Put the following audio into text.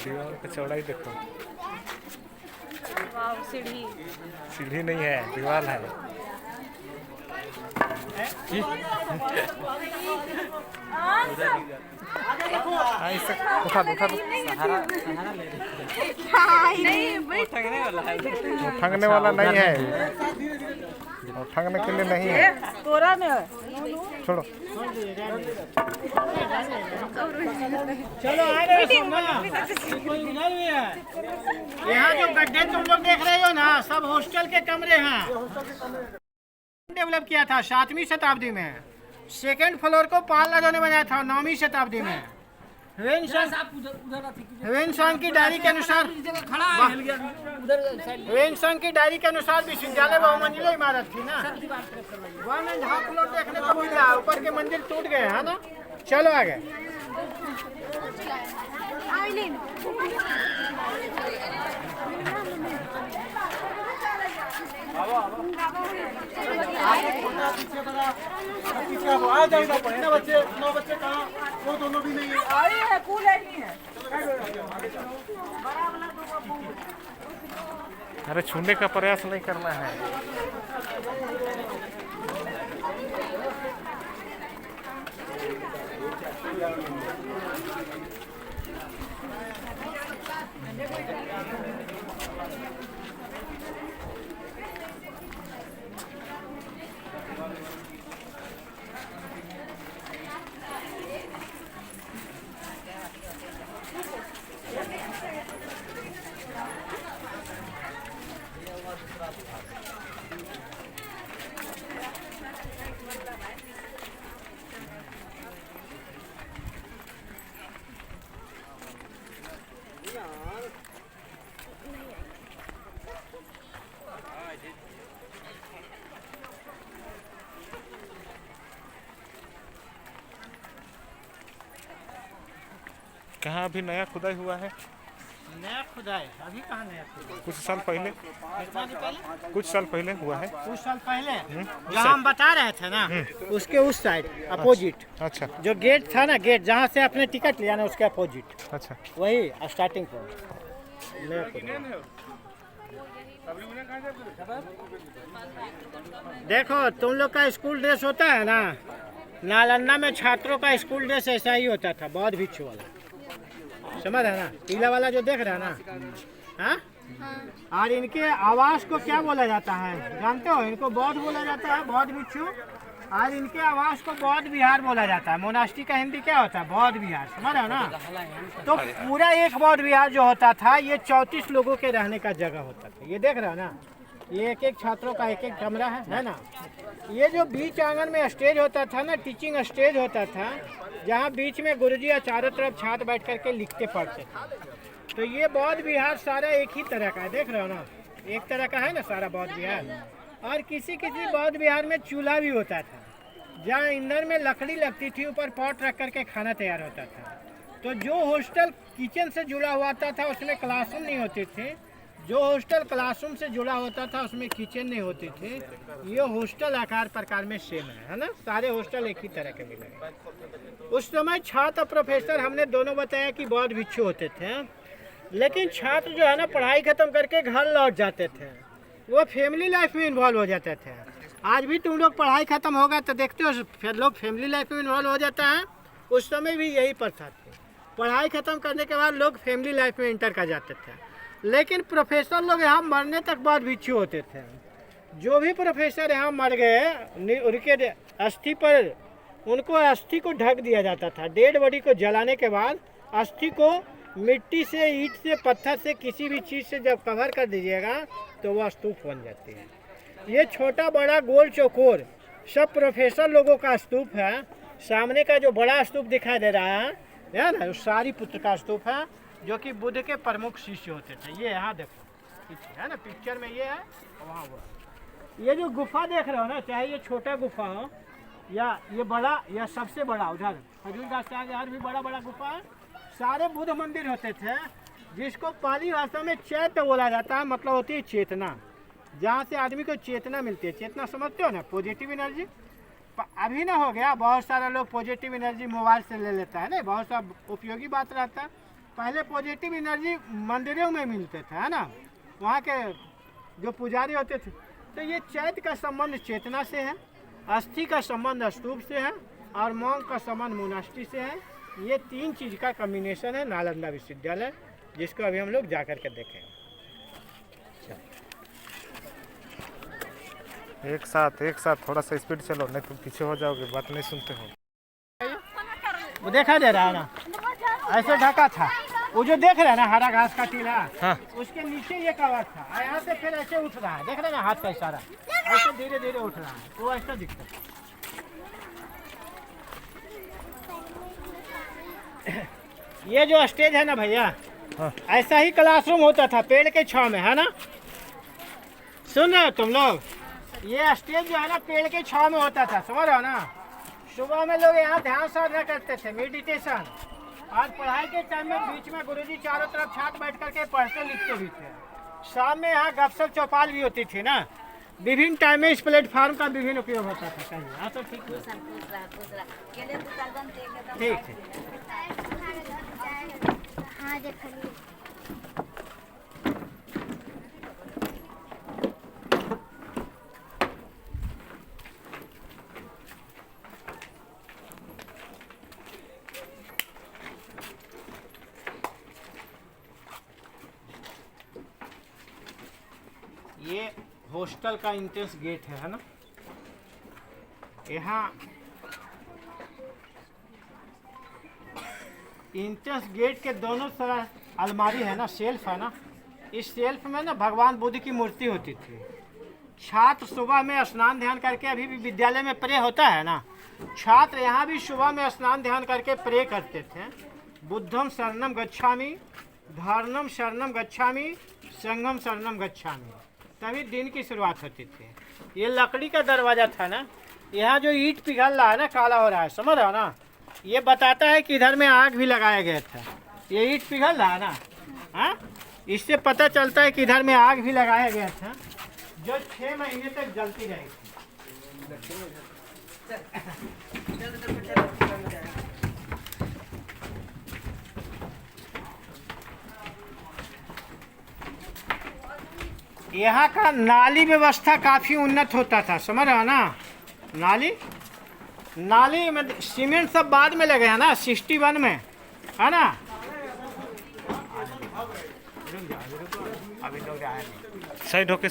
दीवार का चौड़ाई देखो। वाव, सीढ़ी। सीढ़ी नहीं है, दीवार है। उठा दो। ठगने वाला नहीं है, ठगने के लिए नहीं है। तोरा में छोड़ो। चलो आ रहे हो यहाँ जो गड्ढे तुम लोग देख रहे हो ना, सब हॉस्टल के कमरे हैं। डेवलप किया था 7वीं शताब्दी में। सेकेंड फ्लोर को पाल राजा ने बनाया था 9वीं शताब्दी में। ह्वेनसांग की डायरी के अनुसार विश्वविद्यालय बहुमंजिला इमारत थी ना। 1.5 फ्लोर देखने को मिला, ऊपर के मंजिल टूट गए है ना। चलो आगे। बच्चे कहाँ, वो दोनों भी नहीं है। अरे छूने का प्रयास नहीं करना है। कहाँ अभी नया खुदाई हुआ है? नया खुदाई अभी कहाँ नया खुदाई? कुछ साल पहले हुआ है। कुछ साल पहले जो हम बता रहे थे ना, उसके उस साइड अपोजिट। अच्छा। जो गेट था ना, गेट जहाँ से आपने टिकट लिया ना, उसके अपोजिट। अच्छा, वही स्टार्टिंग पॉइंट। देखो तुम लोग का स्कूल ड्रेस होता है ना, नालंदा में छात्रों का स्कूल ड्रेस ऐसा ही होता था, बौद्ध भिक्षु वाला। समझ है ना, पीला वाला जो देख रहा है ना। हाँ? और इनके आवास को क्या बोला जाता है जानते हो? इनको बौद्ध बोला जाता है, बौद्ध भिक्षु। और इनके आवास को बौद्ध विहार बोला जाता है। मोनास्ट्री का हिंदी क्या होता है? बौद्ध विहार। समझ रहे हो ना? तो पूरा एक बौद्ध विहार जो होता था, ये 34 लोगों के रहने का जगह होता था। ये देख रहे हो ना, ये एक एक छात्रों का एक एक कमरा है ना। ये जो बीच आंगन में स्टेज होता था ना, टीचिंग स्टेज होता था, जहाँ बीच में गुरुजी या चारों तरफ छात्र बैठ करके लिखते पढ़ते थे। तो ये बौद्ध विहार सारा एक ही तरह का है, देख रहे हो ना, एक तरह का है ना सारा बौद्ध विहार। और किसी किसी बौद्ध विहार में चूल्हा भी होता था, जहाँ ईंधन में लकड़ी लगती थी, ऊपर पॉट रख करके खाना तैयार होता था। तो जो हॉस्टल किचन से जुड़ा हुआ था उसमें क्लासरूम नहीं होते थे। जो हॉस्टल क्लासरूम से जुड़ा होता था उसमें किचन नहीं होते थे। ये हॉस्टल आकार प्रकार में सेम है ना, सारे हॉस्टल एक ही तरह के मिलेंगे। उस समय छात्र और प्रोफेसर हमने दोनों बताया कि बौद्ध भिक्षु होते थे। लेकिन छात्र जो है ना, पढ़ाई खत्म करके घर लौट जाते थे, वो फैमिली लाइफ में इन्वॉल्व हो जाते थे। आज भी तुम लोग पढ़ाई खत्म होगा तो देखते हो लोग फैमिली लाइफ में इन्वॉल्व हो जाता है। उस समय भी यही प्रथा थी, पढ़ाई खत्म करने के बाद लोग फैमिली लाइफ में इंटर कर जाते थे। लेकिन प्रोफेसर लोग यहाँ मरने तक बौद्ध भिक्षु होते थे। जो भी प्रोफेसर यहाँ मर गए, उनके अस्थि पर उनको अस्थि को ढक दिया जाता था। डेड बॉडी को जलाने के बाद अस्थि को मिट्टी से, ईंट से, पत्थर से, किसी भी चीज़ से जब कवर कर दीजिएगा तो वह स्तूप बन जाती है। ये छोटा बड़ा गोल चौकोर सब प्रोफेसर लोगों का स्तूप है। सामने का जो बड़ा स्तूप दिखाई दे रहा है ना, सारी पुत्र का स्तूप है, जो कि बुद्ध के प्रमुख शिष्य होते थे। ये यहाँ देखो पीछे है ना, पिक्चर में ये है, वहाँ वो। ये जो गुफा देख रहे हो ना, चाहे ये छोटा गुफा हो या ये बड़ा या सबसे बड़ा, उधर हजूर दास यार भी बड़ा बड़ा गुफा है, सारे बुद्ध मंदिर होते थे। जिसको पाली भाषा में चैत्य बोला जाता है, मतलब होती है चेतना, जहाँ से आदमी को चेतना मिलती है। चेतना समझते हो ना, पॉजिटिव एनर्जी। अभी ना हो गया, बहुत सारे लोग पॉजिटिव एनर्जी मोबाइल से ले लेता है ना, बहुत सा उपयोगी बात रहता है। पहले पॉजिटिव एनर्जी मंदिरों में मिलते थे, है ना, वहाँ के जो पुजारी होते थे। तो ये चैत का संबंध चेतना से है, अस्थि का संबंध स्तूप से है, और मौन का संबंध मोनास्ट्री से है। ये 3 चीज़ का कम्बिनेशन है नालंदा विश्वविद्यालय, जिसको अभी हम लोग जा कर के देखेंगे। एक साथ थोड़ा सा स्पीड चलो, नहीं तुम पीछे हो जाओगे, बात नहीं सुनते हो। वो देखा दे रहा है ना, ऐसे ढका था, वो जो देख रहे हैं ना हरा घास का टीला, हाँ। उसके नीचे ये कवर था, और यहाँ से फिर ऐसे उठ रहा है, देख रहे हैं ना हाथ का इशारा, ऐसे धीरे धीरे उठ रहा है, वो ऐसा दिखता है। ये जो स्टेज है ना भैया, हाँ। ऐसा ही क्लासरूम होता था पेड़ के छांव में, है ना, सुन रहे हो तुम लोग। ये स्टेज जो है ना पेड़ के छांव में होता था, समझ रहे हो ना। सुबह में लोग यहाँ ध्यान साधना करते थे, मेडिटेशन, और पढ़ाई के टाइम में बीच में गुरुजी चारों तरफ छात बैठ करके पढ़ते लिखते भी थे। शाम में यहाँ गपशप चौपाल भी होती थी ना। विभिन्न टाइम में इस प्लेटफार्म का विभिन्न उपयोग होता था। कहीं हाँ तो ठीक ठीक ये हॉस्टल का एंट्रेंस गेट है ना। यहाँ एंट्रेंस गेट के दोनों तरफ अलमारी है ना, शेल्फ है ना। इस शेल्फ में ना भगवान बुद्ध की मूर्ति होती थी। छात्र सुबह में स्नान ध्यान करके, अभी भी विद्यालय में प्रे होता है ना, छात्र यहाँ भी सुबह में स्नान ध्यान करके प्रे करते थे। बुद्धम शरणम गच्छामि, धर्मम शरणम गच्छामि, संघम शरणम गच्छामि, तभी दिन की शुरुआत होती थी। ये लकड़ी का दरवाजा था ना, यहाँ जो ईंट पिघल रहा है ना, काला हो रहा है, समझ रहे हो ना। ये बताता है कि इधर में आग भी लगाया गया था। ये ईंट पिघल रहा है ना, हाँ, इससे पता चलता है कि इधर में आग भी लगाया गया था, जो 6 महीने तक जलती रहेगी। यहाँ का नाली व्यवस्था काफ़ी उन्नत होता था, समझ रहे हो ना। नाली में सीमेंट सब बाद में लगे हैं ना, 61 में, है ना। साइड होके